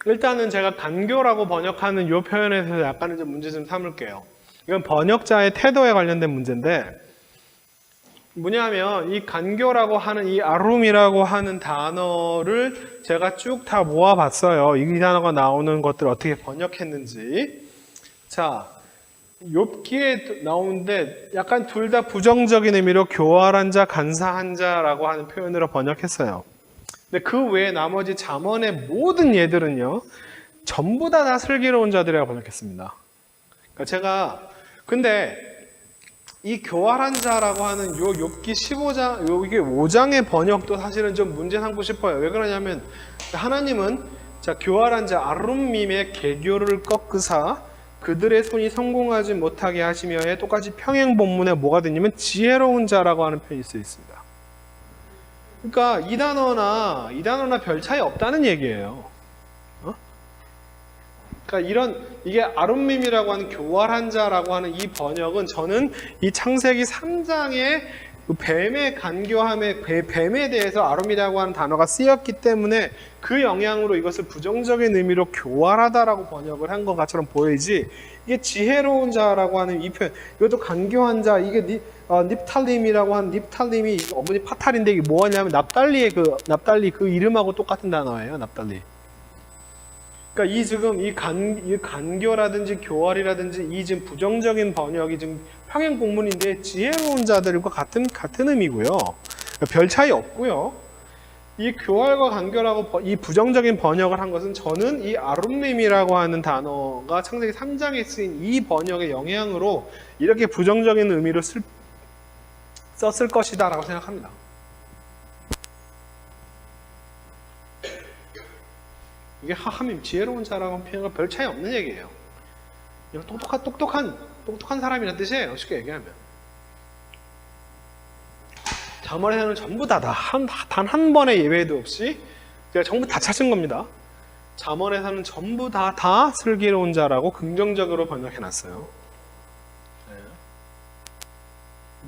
일단은 제가 간교라고 번역하는 이 표현에 대해서 약간은 좀 문제 좀 삼을게요. 이건 번역자의 태도에 관련된 문제인데, 뭐냐면 이 간교라고 하는 이 아룸이라고 하는 단어를 제가 쭉 다 모아봤어요. 이 단어가 나오는 것들 어떻게 번역했는지. 자, 욥기에 나오는데 약간 둘 다 부정적인 의미로 교활한 자, 간사한 자라고 하는 표현으로 번역했어요. 근데 그 외에 나머지 잠언의 모든 예들은요, 전부 다 슬기로운 자들이라고 번역했습니다. 그러니까 근데 이 교활한 자라고 하는 요 욥기 15장, 이게 5장의 번역도 사실은 좀 문제 삼고 싶어요. 왜 그러냐면 하나님은 자, 교활한 자 아룸밈의 계교를 꺾으사 그들의 손이 성공하지 못하게 하시며에 똑같이 평행 본문에 뭐가 되냐면 지혜로운 자라고 하는 표현이 쓰여 있습니다. 그러니까 이 단어나 별 차이 없다는 얘기예요. 그러니까 이게 아룸밈이라고 하는 교활한 자라고 하는 이 번역은 저는 이 창세기 3장의 뱀의 간교함에 뱀에 대해서 아룸이라고 하는 단어가 쓰였기 때문에 그 영향으로 이것을 부정적인 의미로 교활하다라고 번역을 한 것처럼 보이지, 이게 지혜로운 자라고 하는 이 표현, 이것도 간교한 자, 이게 닙탈림이라고 하는 닙탈림이 어머니 파탈인데 이게 뭐냐면 납달리 그 이름하고 똑같은 단어예요. 납달리. 그러니까 이 간교라든지 교활이라든지 이 지금 부정적인 번역이 지금 평행 본문인데 지혜로운 자들과 같은 의미고요. 그러니까 별 차이 없고요. 이 교활과 간교라고 이 부정적인 번역을 한 것은 저는 이 아룸밈이라고 하는 단어가 창세기 3장에 쓰인 이 번역의 영향으로 이렇게 부정적인 의미로 썼을 것이다라고 생각합니다. 이게 하함임, 지혜로운 자라고 표현과 별 차이 없는 얘기예요. 이거 똑똑한 사람이라는 뜻이에요. 쉽게 얘기하면. 잠언에서는 전부 단 한 번의 예외도 없이 그냥 전부 다 찾은 겁니다. 잠언에서는 전부 다 슬기로운 자라고 긍정적으로 번역해놨어요.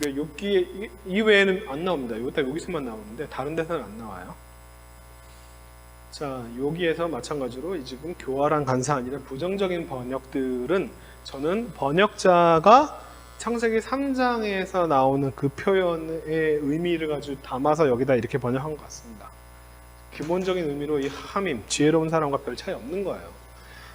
네. 욥기 이외에는 안 나옵니다. 여기서만 나오는데 다른 데서는 안 나와요. 자, 여기에서 마찬가지로 지금 교활한 간사한 이런 부정적인 번역들은 저는 번역자가 창세기 3장에서 나오는 그 표현의 의미를 가지고 담아서 여기다 이렇게 번역한 것 같습니다. 기본적인 의미로 이 하함임, 지혜로운 사람과 별 차이 없는 거예요.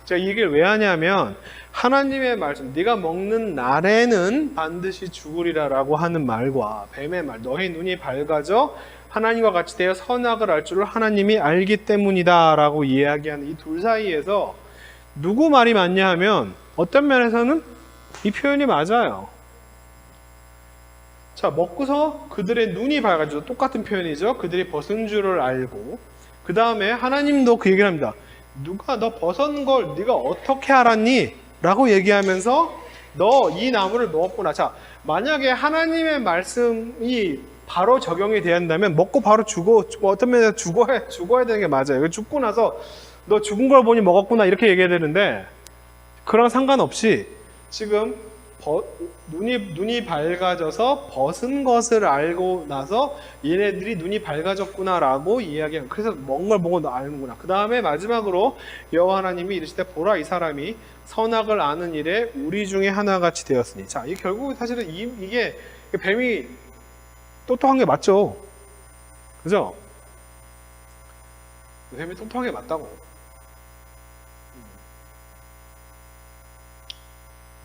제가 이 얘기를 왜 하냐면 하나님의 말씀, 네가 먹는 날에는 반드시 죽으리라라고 하는 말과 뱀의 말, 너의 눈이 밝아져 하나님과 같이 되어 선악을 알 줄을 하나님이 알기 때문이다 라고 이야기하는 이 둘 사이에서 누구 말이 맞냐 하면 어떤 면에서는 이 표현이 맞아요. 자, 먹고서 그들의 눈이 밝아져, 똑같은 표현이죠. 그들이 벗은 줄을 알고, 그 다음에 하나님도 그 얘기를 합니다. 누가 너 벗은 걸 네가 어떻게 알았니? 라고 얘기하면서 너 이 나무를 먹었구나. 자, 만약에 하나님의 말씀이 바로 적용이 돼야 한다면 먹고 바로 어떤 면에서 죽어야 되는 게 맞아요. 죽고 나서 너 죽은 걸 보니 먹었구나 이렇게 얘기해야 되는데, 그랑 상관없이 지금 눈이 밝아져서 벗은 것을 알고 나서 얘네들이 눈이 밝아졌구나라고 이야기해요. 그래서 먹은 걸 보고 너 아는구나. 그 다음에 마지막으로 여호와 하나님이 이르시되 보라, 이 사람이 선악을 아는 일에 우리 중에 하나같이 되었으니. 자, 이게 결국 사실은 이게 뱀이 똑똑한 게 맞죠. 그죠? 뱀이 똑똑한 게 맞다고.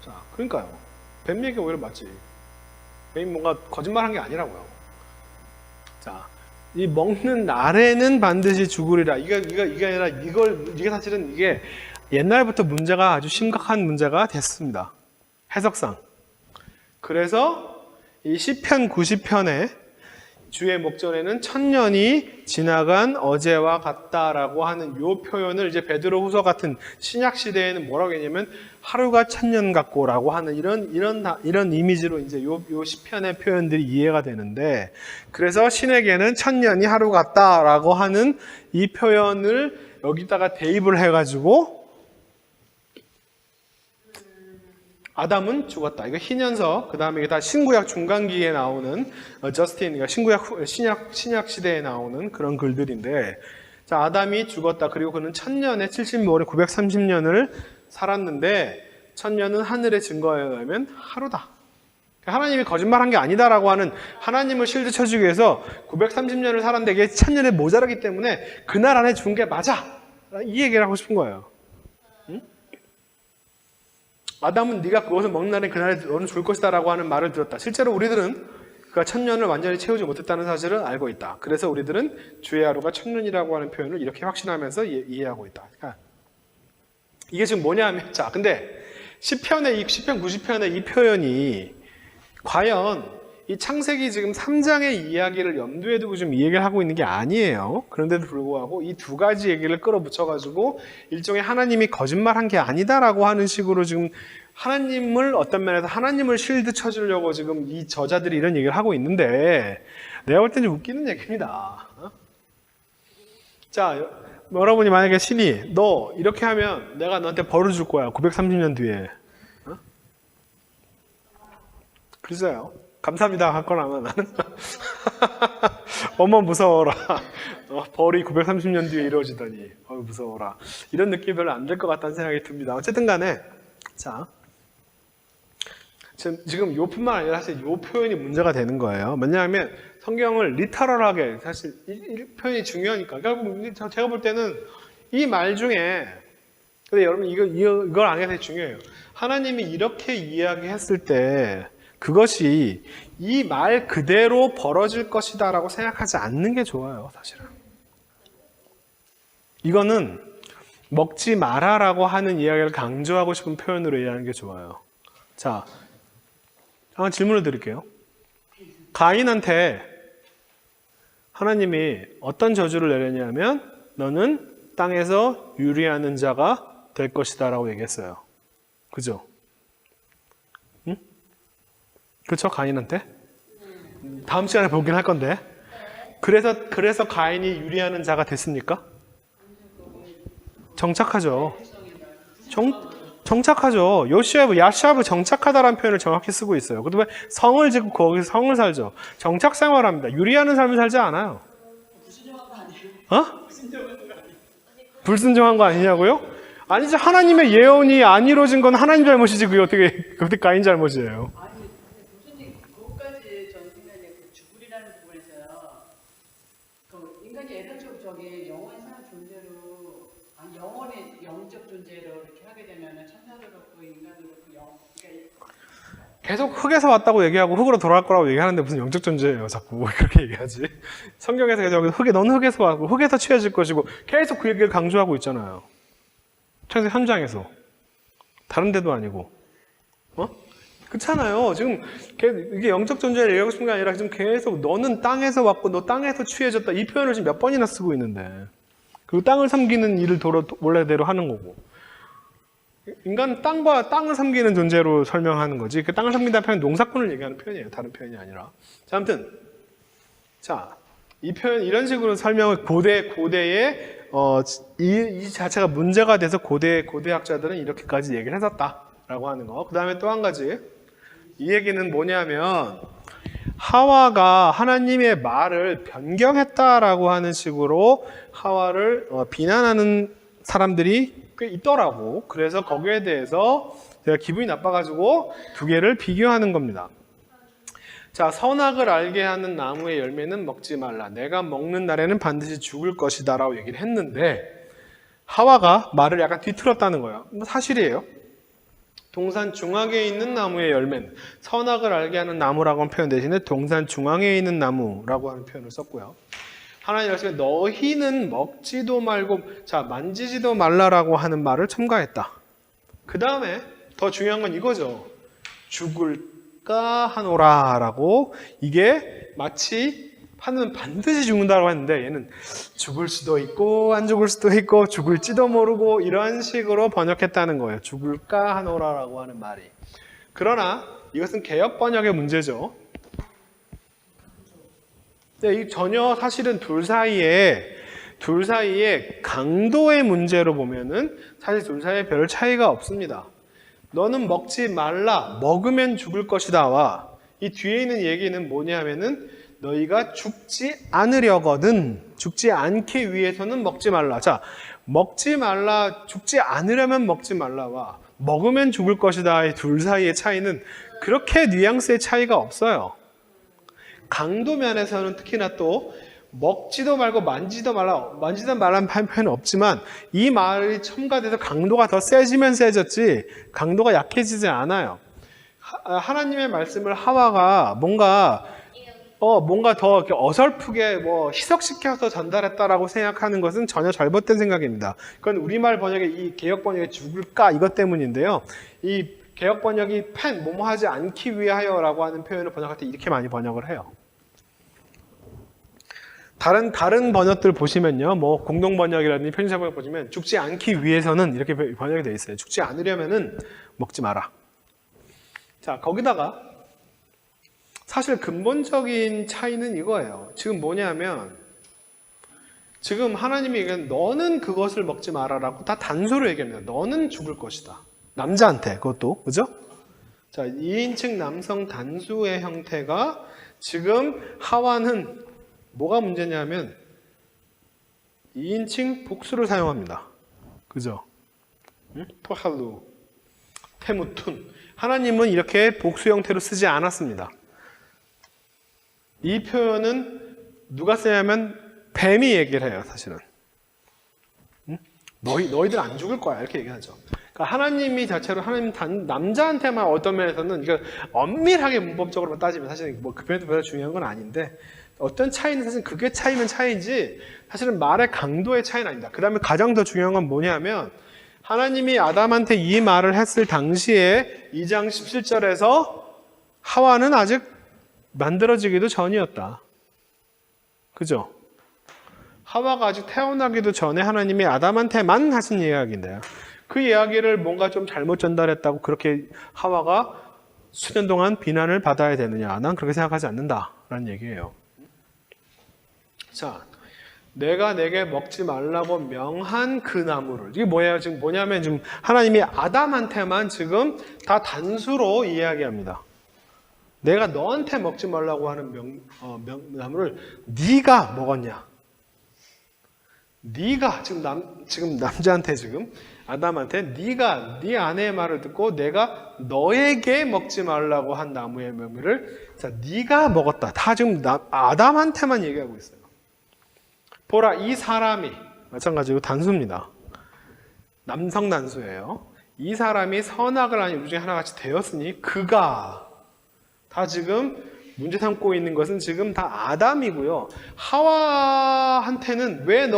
자, 그러니까요. 뱀 얘기가 오히려 맞지. 뱀이 뭔가 거짓말한 게 아니라고요. 자, 이 먹는 날에는 반드시 죽으리라. 이게 아니라 이게 사실은 이게 옛날부터 문제가 아주 심각한 문제가 됐습니다. 해석상. 그래서 이 시편 90편에 주의 목전에는 1000년이 지나간 어제와 같다라고 하는 이 표현을 이제 베드로 후서 같은 신약 시대에는 뭐라고 했냐면 하루가 1000년 같고라고 하는 이런 이미지로 이제 요 시편의 표현들이 이해가 되는데, 그래서 신에게는 1000년이 하루 같다라고 하는 이 표현을 여기다가 대입을 해가지고 아담은 죽었다. 이거 희년서, 그 다음에 이게 다 신구약 중간기에 나오는 저스틴, 그러니까 신약 시대에 나오는 그런 글들인데, 자, 아담이 죽었다. 그리고 그는 1000년에 70모에 930년을 살았는데 1000년은 하늘의 증거에 의하면 하루다. 하나님이 거짓말한 게 아니다라고 하는 하나님을 실드 쳐주기 위해서 930년을 살았는데 이게 1000년에 모자라기 때문에 그날 안에 죽은 게 맞아. 이 얘기를 하고 싶은 거예요. 응? 아담은 네가 그것을 먹는 날에 그날에 너는 죽을 것이다 라고 하는 말을 들었다. 실제로 우리들은 그가 1000년을 완전히 채우지 못했다는 사실을 알고 있다. 그래서 우리들은 주의 하루가 1000년이라고 하는 표현을 이렇게 확신하면서 이해하고 있다. 그러니까 이게 지금 뭐냐면, 자, 근데 시편 90편의 이 표현이 과연 이 창세기 지금 3장의 이야기를 염두에 두고 좀 이 얘기를 하고 있는 게 아니에요. 그런데도 불구하고 이 두 가지 얘기를 끌어붙여가지고 일종의 하나님이 거짓말한 게 아니다라고 하는 식으로 지금 하나님을 어떤 면에서 하나님을 실드 쳐주려고 지금 이 저자들이 이런 얘기를 하고 있는데 내가 볼 때는 좀 웃기는 얘기입니다. 자, 여러분이 만약에 신이 너 이렇게 하면 내가 너한테 벌을 줄 거야. 930년 뒤에. 글쎄요. 감사합니다 할 거라면 나는 어머 무서워라. 벌이 930년 뒤에 이루어지다니 무서워라. 이런 느낌이 별로 안 들 것 같다는 생각이 듭니다. 어쨌든 간에 자, 지금 요뿐만 아니라 사실 요 표현이 문제가 되는 거예요. 왜냐하면 성경을 리터럴하게 사실 이 표현이 중요하니까. 그러니까 제가 볼 때는 이 말 중에 근데 여러분 이걸 아는 게 되게 중요해요. 하나님이 이렇게 이야기했을 때 그것이 이 말 그대로 벌어질 것이다 라고 생각하지 않는 게 좋아요. 사실은 이거는 먹지 마라 라고 하는 이야기를 강조하고 싶은 표현으로 이해하는 게 좋아요. 자, 한번 질문을 드릴게요. 가인한테 하나님이 어떤 저주를 내렸냐면 너는 땅에서 유리하는 자가 될 것이다 라고 얘기했어요. 그죠? 응? 그렇죠? 가인한테? 다음 시간에 보긴 할 건데. 그래서 가인이 유리하는 자가 됐습니까? 정착하죠. 정착하죠. 야시아브 정착하다라는 표현을 정확히 쓰고 있어요. 그다음에 성을 짓고 거기서 성을 살죠. 정착 생활합니다. 유리하는 삶을 살지 않아요. 불순종한 거 아니냐고요? 아니지. 하나님의 예언이 안 이루어진 건 하나님 잘못이지. 그게 어떻게 가인 잘못이에요? 아니, 교수님 그것까지 저는 생각에 그 죽으리라는 부분에서요. 그 인간이 예상적으로 저게 영원히 사는 존재로, 아니 영원의 영적 존재로 이렇게 하게 되면은 천사도 그렇고 인간도 그렇고 계속 흙에서 왔다고 얘기하고 흙으로 돌아갈 거라고 얘기하는데 무슨 영적 존재예요? 자꾸 그렇게 얘기하지. 성경에서 계속 넌 흙에서 왔고 흙에서 취해질 것이고 계속 그 얘기를 강조하고 있잖아요. 창세기 3장에서 다른 데도 아니고, 그렇잖아요. 지금 이게 영적 존재를 얘기하고 싶은 게 아니라 지금 계속 너는 땅에서 왔고 너 땅에서 취해졌다 이 표현을 지금 몇 번이나 쓰고 있는데, 그리고 땅을 섬기는 일을 원래대로 하는 거고. 인간은 땅을 섬기는 존재로 설명하는 거지. 그 땅을 섬긴다는 표현은 농사꾼을 얘기하는 표현이에요. 다른 표현이 아니라. 자, 아무튼 이 표현 이런 식으로 설명을 고대에 이 자체가 문제가 돼서 고대학자들은 이렇게까지 얘기를 했었다라고 하는 거. 그 다음에 또 한 가지 이 얘기는 뭐냐면 하와가 하나님의 말을 변경했다라고 하는 식으로 하와를 비난하는 사람들이 꽤 있더라고. 그래서 거기에 대해서 제가 기분이 나빠가지고 두 개를 비교하는 겁니다. 자, 선악을 알게 하는 나무의 열매는 먹지 말라. 내가 먹는 날에는 반드시 죽을 것이다 라고 얘기를 했는데 하와가 말을 약간 뒤틀었다는 거예요. 사실이에요. 동산 중앙에 있는 나무의 열매는 선악을 알게 하는 나무라고 하는 표현 대신에 동산 중앙에 있는 나무라고 하는 표현을 썼고요. 하나님 말씀에 너희는 먹지도 말고 만지지도 말라라고 하는 말을 첨가했다. 그 다음에 더 중요한 건 이거죠. 죽을까 하노라 라고, 이게 마치 하는 반드시 죽는다고 했는데 얘는 죽을 수도 있고 안 죽을 수도 있고 죽을지도 모르고 이런 식으로 번역했다는 거예요. 죽을까 하노라 라고 하는 말이. 그러나 이것은 개역 번역의 문제죠. 이 전혀 사실은 둘 사이에 강도의 문제로 보면은 사실 둘 사이에 별 차이가 없습니다. 너는 먹지 말라, 먹으면 죽을 것이다와 이 뒤에 있는 얘기는 뭐냐면은 너희가 죽지 않으려거든 죽지 않기 위해서는 먹지 말라. 자, 먹지 말라, 죽지 않으려면 먹지 말라와 먹으면 죽을 것이다의 둘 사이의 차이는 그렇게 뉘앙스의 차이가 없어요. 강도 면에서는 특히나 또 먹지도 말고 만지도 말라는 표현은 없지만 이 말이 첨가돼서 강도가 더 세지면 세졌지 강도가 약해지지 않아요. 하나님의 말씀을 하와가 뭔가 더 이렇게 어설프게 희석시켜서 전달했다라고 생각하는 것은 전혀 잘못된 생각입니다. 그건 우리말 번역의 이 개역 번역의 죽을까 이것 때문인데요. 이 개역 번역이 뭐뭐 하지 않기 위하여라고 하는 표현을 번역할 때 이렇게 많이 번역을 해요. 다른 번역들 보시면요, 공동 번역이라든지 편집자 번역 보시면 죽지 않기 위해서는 이렇게 번역이 되어 있어요. 죽지 않으려면은 먹지 마라. 자, 거기다가 사실 근본적인 차이는 이거예요. 지금 뭐냐면 지금 하나님이 너는 그것을 먹지 마라라고 다 단수로 얘기합니다. 너는 죽을 것이다. 남자한테 그것도 그죠? 자, 2인칭 남성 단수의 형태가 지금 하와는 뭐가 문제냐면 2인칭 복수를 사용합니다. 그죠? 포할루, 테무툰. 하나님은 이렇게 복수 형태로 쓰지 않았습니다. 이 표현은 누가 쓰냐면 뱀이 얘기를 해요, 사실은. 너희들 안 죽을 거야, 이렇게 얘기하죠. 그러니까 하나님이 자체로 남자한테만 어떤 면에서는 이거 엄밀하게 문법적으로 따지면 사실은 그 표현도 별로 중요한 건 아닌데 어떤 차이는 사실 그게 차이면 차이지 사실은 말의 강도의 차이는 아닙니다. 그 다음에 가장 더 중요한 건 뭐냐면 하나님이 아담한테 이 말을 했을 당시에 2장 17절에서 하와는 아직 만들어지기도 전이었다. 그죠? 하와가 아직 태어나기도 전에 하나님이 아담한테만 하신 이야기인데요. 그 이야기를 뭔가 좀 잘못 전달했다고 그렇게 하와가 수년 동안 비난을 받아야 되느냐? 난 그렇게 생각하지 않는다라는 얘기예요. 자, 내가 내게 먹지 말라고 명한 그 나무를. 이게 뭐예요? 지금 뭐냐면 지금 하나님이 아담한테만 지금 다 단수로 이야기합니다. 내가 너한테 먹지 말라고 하는 나무를 네가 먹었냐? 네가 지금 남자한테 지금 아담한테 네가 네 아내의 말을 듣고 내가 너에게 먹지 말라고 한 나무의 묘미를 자 네가 먹었다. 다 지금 아담한테만 얘기하고 있어요. 보라 이 사람이 마찬가지로 단수입니다. 남성 단수예요. 이 사람이 선악을 아닌 우리 중에 하나같이 되었으니 그가 다 지금 문제 삼고 있는 것은 지금 다 아담이고요. 하와한테는 왜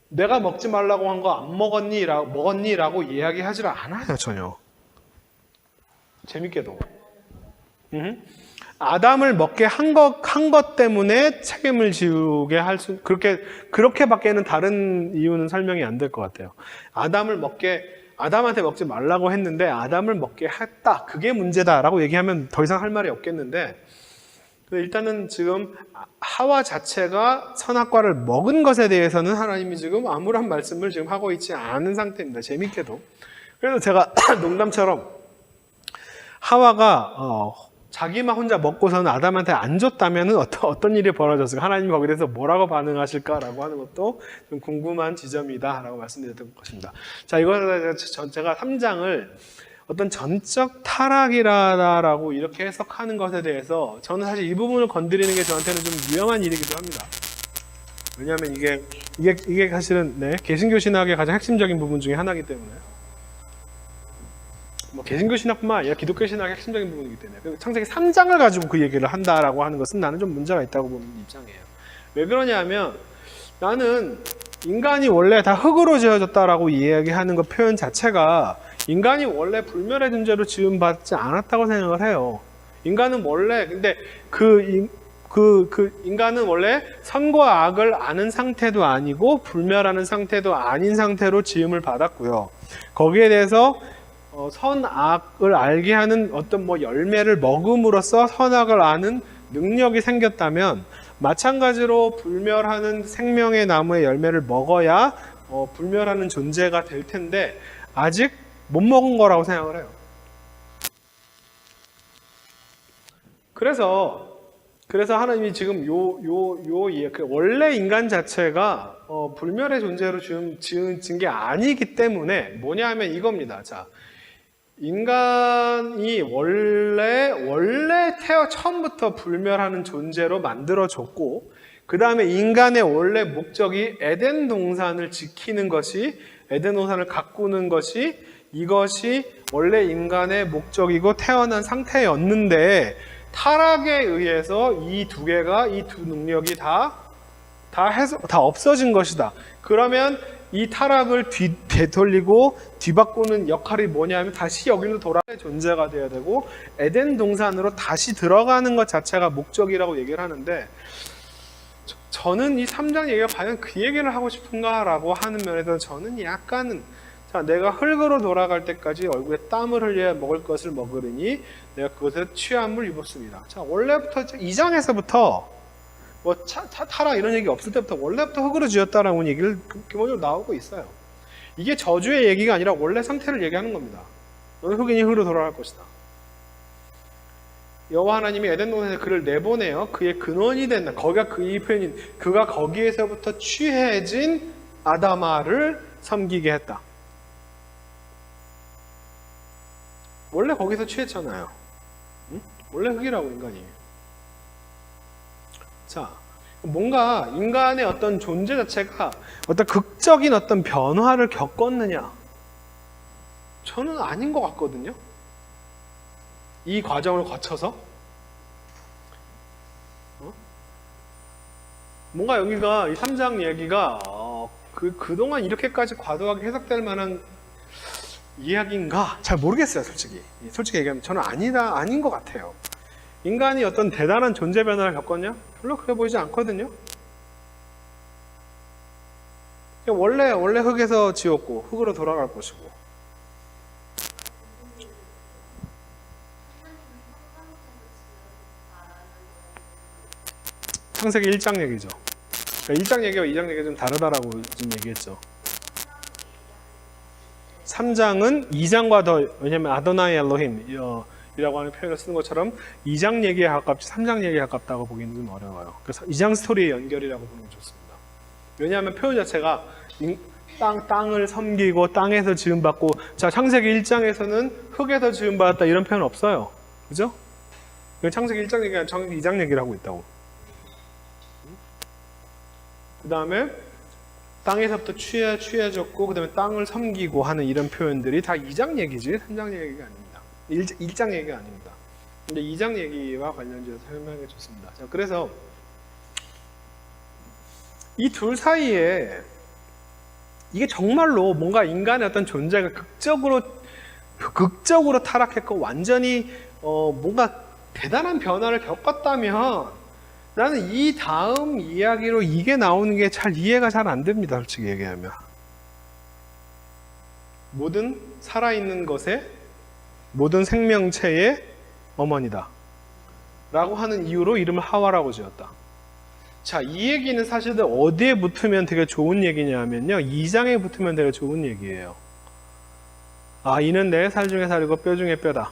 내가 먹지 말라고 한 거 안 먹었니라고 이야기하지 않아요, 전혀. 재밌게도. 아담을 먹게 한 것 때문에 책임을 지우게 그렇게밖에는 다른 이유는 설명이 안 될 것 같아요. 아담한테 먹지 말라고 했는데 아담을 먹게 했다. 그게 문제다라고 얘기하면 더 이상 할 말이 없겠는데 일단은 지금 하와 자체가 선악과를 먹은 것에 대해서는 하나님이 지금 아무런 말씀을 지금 하고 있지 않은 상태입니다. 재밌게도. 그래서 제가 농담처럼 하와가 자기만 혼자 먹고서는 아담한테 안 줬다면 어떤 일이 벌어졌을까? 하나님이 거기에 대해서 뭐라고 반응하실까라고 하는 것도 좀 궁금한 지점이다라고 말씀드렸던 것입니다. 자, 이거 제가 3장을 어떤 전적 타락이라고 이렇게 해석하는 것에 대해서 저는 사실 이 부분을 건드리는 게 저한테는 좀 위험한 일이기도 합니다. 왜냐하면 이게 사실은 개신교 신학의 가장 핵심적인 부분 중에 하나이기 때문에 개신교 신학뿐만 아니라 기독교 신학의 핵심적인 부분이기 때문에 창세기 3장을 가지고 그 얘기를 한다라고 하는 것은 나는 좀 문제가 있다고 보는 입장이에요. 왜 그러냐면 나는 인간이 원래 다 흙으로 지어졌다라고 이야기하는 것 표현 자체가 인간이 원래 불멸의 존재로 지음받지 않았다고 생각을 해요. 인간은 원래 인간은 원래 선과 악을 아는 상태도 아니고 불멸하는 상태도 아닌 상태로 지음을 받았고요. 거기에 대해서 선악을 알게 하는 어떤 열매를 먹음으로써 선악을 아는 능력이 생겼다면 마찬가지로 불멸하는 생명의 나무의 열매를 먹어야 불멸하는 존재가 될 텐데 아직 못 먹은 거라고 생각을 해요. 그래서 그래서 하나님이 지금 원래 인간 자체가 불멸의 존재로 지은 게 아니기 때문에 뭐냐면 이겁니다. 자, 인간이 원래 처음부터 불멸하는 존재로 만들어졌고, 그 다음에 인간의 원래 목적이 에덴 동산을 지키는 것이, 에덴 동산을 가꾸는 것이, 이것이 원래 인간의 목적이고 태어난 상태였는데, 타락에 의해서 이 두 능력이 다 없어진 것이다. 그러면 이 타락을 되돌리고 뒤바꾸는 역할이 뭐냐면 다시 여기로 돌아갈 존재가 되어야 되고, 에덴 동산으로 다시 들어가는 것 자체가 목적이라고 얘기를 하는데, 저는 이 3장 얘기가 과연 그 얘기를 하고 싶은가라고 하는 면에서 저는 약간은, 자, 내가 흙으로 돌아갈 때까지 얼굴에 땀을 흘려야 먹을 것을 먹으리니 내가 그것에 취함을 입었습니다. 자, 원래부터 2장에서부터 뭐 타락 이런 얘기 없을 때부터 원래부터 흙으로 지었다라는 얘기를 기본적으로 나오고 있어요. 이게 저주의 얘기가 아니라 원래 상태를 얘기하는 겁니다. 너는 흙이니 흙으로 돌아갈 것이다. 여호와 하나님이 에덴 동산에 그를 내보내요. 그의 근원이 된다. 거기가 이 표현인, 그가 거기에서부터 취해진 아담아를 섬기게 했다. 원래 거기서 취했잖아요. 응? 원래 흙이라고 인간이. 자, 뭔가 인간의 어떤 존재 자체가 어떤 극적인 어떤 변화를 겪었느냐? 저는 아닌 것 같거든요. 이 과정을 거쳐서 뭔가 여기가 이 3장 얘기가 그동안 이렇게까지 과도하게 해석될 만한 이야기인가? 잘 모르겠어요, 솔직히 얘기하면. 저는 아닌 것 같아요. 인간이 어떤 대단한 존재 변화를 겪었냐? 별로 그래 보이지 않거든요. 원래 흙에서 지었고 흙으로 돌아갈 것이고. 창세기 1장 얘기죠. 그러니까 1장 얘기와 2장 얘기가 좀 다르다라고 지금 얘기했죠. 3장은 2장과 더, 왜냐면 아도나이 엘로힘 이라고 하는 표현을 쓰는 것처럼 2장 얘기에 가깝지 3장 얘기에 가깝다고 보기는 좀 어려워요. 그래서 2장 스토리의 연결이라고 보는 게 좋습니다. 왜냐하면 표현 자체가 땅을 섬기고 땅에서 지음받고, 자, 창세기 1장에서는 흙에서 지음받았다 이런 표현 없어요. 그죠? 창세기 1장 얘기가 아니라 창세기 2장 얘기를 하고 있다고. 그 다음에 땅에서부터 취해졌고, 그 다음에 땅을 섬기고 하는 이런 표현들이 다 2장 얘기지 3장 얘기가 아닙니다. 1장 얘기가 아닙니다. 근데 2장 얘기와 관련해서 설명해 줬습니다. 자, 그래서 이 둘 사이에 이게 정말로 뭔가 인간의 어떤 존재가 극적으로 타락했고 완전히 뭔가 대단한 변화를 겪었다면, 나는 이 다음 이야기로 이게 나오는 게 이해가 잘 안 됩니다, 솔직히 얘기하면. 모든 살아있는 것의, 모든 생명체의 어머니다 라고 하는 이유로 이름을 하와라고 지었다. 자, 이 얘기는 사실은 어디에 붙으면 되게 좋은 얘기냐면요, 2장에 붙으면 되게 좋은 얘기예요. 아, 이는 내 살 중에 살이고 뼈 중에 뼈다.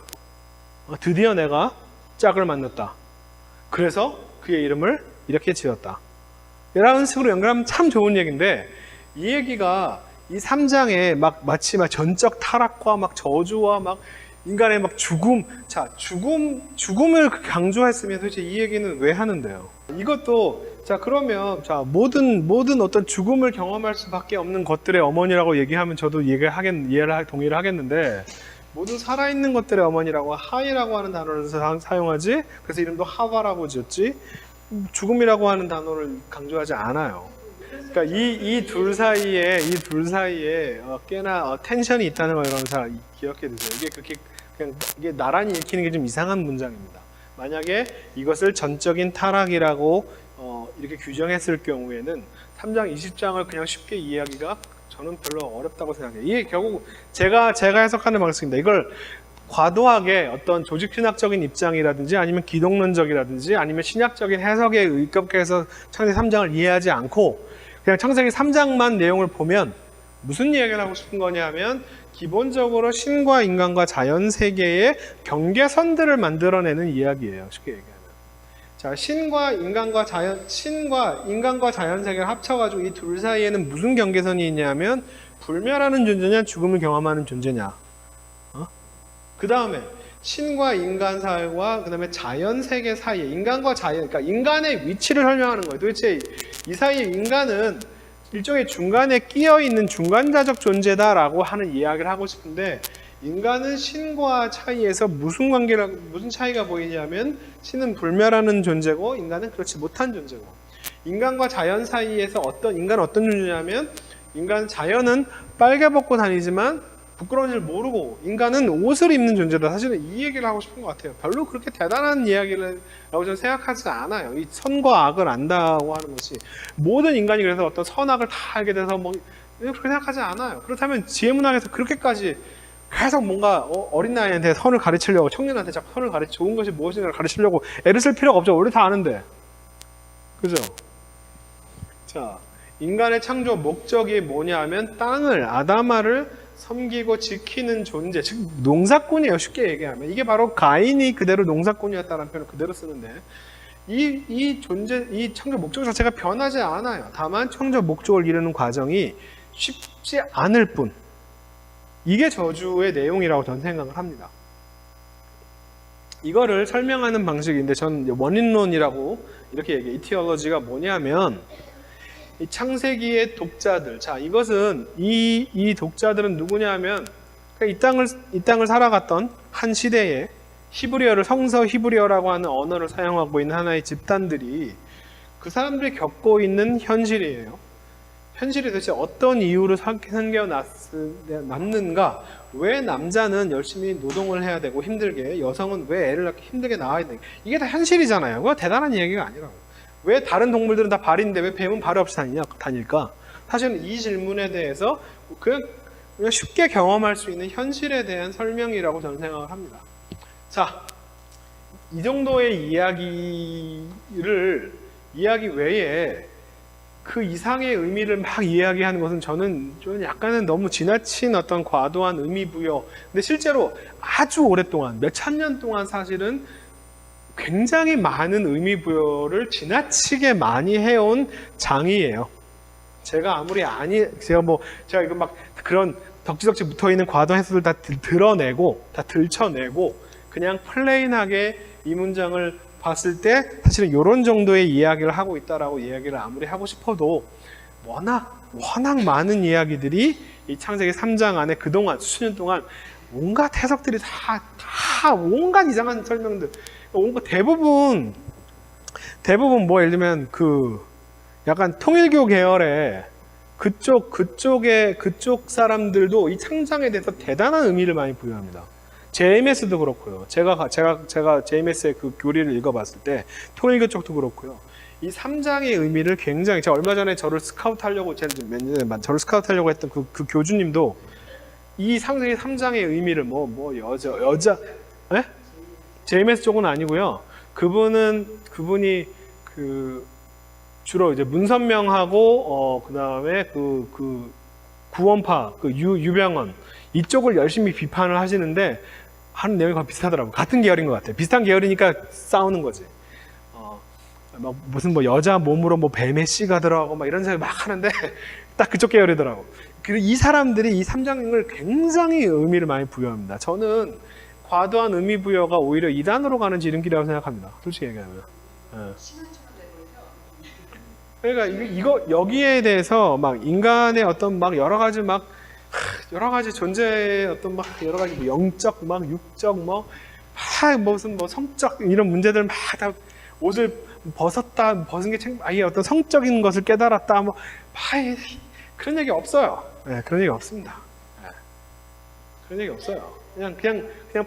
드디어 내가 짝을 만났다. 그래서 그의 이름을 이렇게 지었다. 이런 식으로 연결하면 참 좋은 얘기인데, 이 얘기가 이 3장에 마치 전적 타락과 저주와 인간의 죽음, 자, 죽음을 강조했으면 도대체 이 얘기는 왜 하는데요? 이것도, 자, 그러면, 자, 모든 어떤 죽음을 경험할 수밖에 없는 것들의 어머니라고 얘기하면 저도 동의를 하겠는데, 모든 살아있는 것들의 어머니라고 하이라고 하는 단어를 사용하지, 그래서 이름도 하와라고 지었지, 죽음이라고 하는 단어를 강조하지 않아요. 그러니까 이 둘 사이에 꽤나 텐션이 있다는 걸 여러분 잘 기억해 두세요. 이게 나란히 읽히는 게 좀 이상한 문장입니다. 만약에 이것을 전적인 타락이라고 이렇게 규정했을 경우에는 3장 20장을 그냥 쉽게 이해하기가 저는 별로 어렵다고 생각해요. 이게 결국 제가 해석하는 방식입니다. 이걸 과도하게 어떤 조직신학적인 입장이라든지 아니면 기독론적이라든지 아니면 신약적인 해석에 의겁해서 창세기 3장을 이해하지 않고 그냥 창세기 3장만 내용을 보면 무슨 이야기를 하고 싶은 거냐 하면, 기본적으로 신과 인간과 자연 세계의 경계선들을 만들어내는 이야기예요. 쉽게 얘기하면. 자, 신과 인간과 자연 세계를 합쳐가지고 이 둘 사이에는 무슨 경계선이 있냐면 불멸하는 존재냐 죽음을 경험하는 존재냐. 그 다음에 신과 인간 사회와 그 다음에 자연 세계 사이에 인간과 자연, 그러니까 인간의 위치를 설명하는 거예요. 도대체 이 사이에 인간은 일종의 중간에 끼어 있는 중간자적 존재다라고 하는 이야기를 하고 싶은데, 인간은 신과 차이에서 무슨 차이가 보이냐면 신은 불멸하는 존재고 인간은 그렇지 못한 존재고, 인간과 자연 사이에서 인간은 어떤 존재냐면 자연은 빨개 벗고 다니지만 부끄러운 줄 모르고 인간은 옷을 입는 존재다. 사실은 이 얘기를 하고 싶은 것 같아요. 별로 그렇게 대단한 이야기라고 저는 생각하지 않아요. 이 선과 악을 안다고 하는 것이 모든 인간이 그래서 어떤 선악을 다 알게 돼서 뭐 그렇게 생각하지 않아요. 그렇다면 지혜문학에서 그렇게까지 계속 뭔가 어린 나이한테 선을 가르치려고, 청년한테 자꾸 선을 좋은 것이 무엇인가를 가르치려고 애를 쓸 필요가 없죠. 원래 다 아는데. 그죠? 자, 인간의 창조 목적이 뭐냐 하면 땅을, 아담아를 섬기고 지키는 존재, 즉 농사꾼이에요. 쉽게 얘기하면 이게 바로 가인이 그대로 농사꾼이었다는 표현을 그대로 쓰는데, 이 창조 목적 자체가 변하지 않아요. 다만 창조 목적을 이루는 과정이 쉽지 않을 뿐, 이게 저주의 내용이라고 저는 생각을 합니다. 이거를 설명하는 방식인데 전 원인론이라고 이렇게 얘기해요. 이티올로지가 뭐냐면 이 창세기의 독자들, 자 이것은 이 독자들은 누구냐면 이 땅을 살아갔던 한 시대에 히브리어를, 성서 히브리어라고 하는 언어를 사용하고 있는 하나의 집단들이, 그 사람들이 겪고 있는 현실이에요. 현실이 도대체 어떤 이유로 생겨났는가? 왜 남자는 열심히 노동을 해야 되고 힘들게, 여성은 왜 애를 낳기 힘들게 낳아야 되는가? 이게 다 현실이잖아요. 그거 대단한 이야기가 아니라고. 왜 다른 동물들은 다 발인데 왜 뱀은 발 없이 다닐까? 사실은 이 질문에 대해서 그냥 쉽게 경험할 수 있는 현실에 대한 설명이라고 저는 생각을 합니다. 자, 이 정도의 이야기 외에 그 이상의 의미를 막 이야기하는 것은 저는 좀 약간은 너무 지나친 어떤 과도한 의미 부여. 근데 실제로 아주 오랫동안, 몇 천 년 동안 사실은 굉장히 많은 의미 부여를 지나치게 많이 해온 장이에요. 제가 이거 막 그런 덕지덕지 붙어 있는 과도한 해석을 다 드러내고, 다 들춰내고, 그냥 플레인하게 이 문장을 봤을 때 사실은 이런 정도의 이야기를 하고 있다라고 이야기를 아무리 하고 싶어도 워낙 많은 이야기들이 이 창세기 3장 안에 그동안 수천 년 동안 온갖 해석들이 다 온갖 이상한 설명들, 대부분 뭐 예를 들면 그 약간 통일교 계열의 그쪽 사람들도 이 창장에 대해서 대단한 의미를 많이 부여합니다. JMS도 그렇고요. 제가 JMS의 그 교리를 읽어봤을 때 통일교 쪽도 그렇고요. 이 3장의 의미를 굉장히, 제가 얼마 전에 저를 스카우트하려고 했던 그 교주님도 이 창세기 3장의 의미를 여자 에? JMS 쪽은 아니고요. 그분이 그 주로 이제 문선명하고 그다음에 그 구원파, 그 유병언 이쪽을 열심히 비판을 하시는데 하는 내용이 거의 비슷하더라고요. 같은 계열인 것 같아요. 비슷한 계열이니까 싸우는 거지. 막 무슨 여자 몸으로 뱀의 씨가 들어가고 막 이런 생각 막 하는데 딱 그쪽 계열이더라고. 그리고 이 사람들이 이 3장을 굉장히 의미를 많이 부여합니다. 저는 과도한 의미 부여가 오히려 이단으로 가는 지름길이라고 생각합니다. 솔직히 얘기하면. 그러니까 여기에 대해서 막 인간의 어떤 막 여러 가지 존재의 어떤 여러 가지 영적 육적 무슨 성적 이런 문제들 막 다 옷을 벗은 게 아예 어떤 성적인 것을 깨달았다 그런 얘기 없어요. 네, 그런 얘기 없습니다. 네. 그런 얘기 없어요. 그냥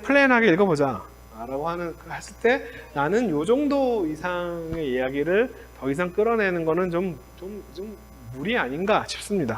플레인하게 읽어보자 라고 했을 때 나는 요 정도 이상의 이야기를 더 이상 끌어내는 거는 좀 무리 아닌가 싶습니다.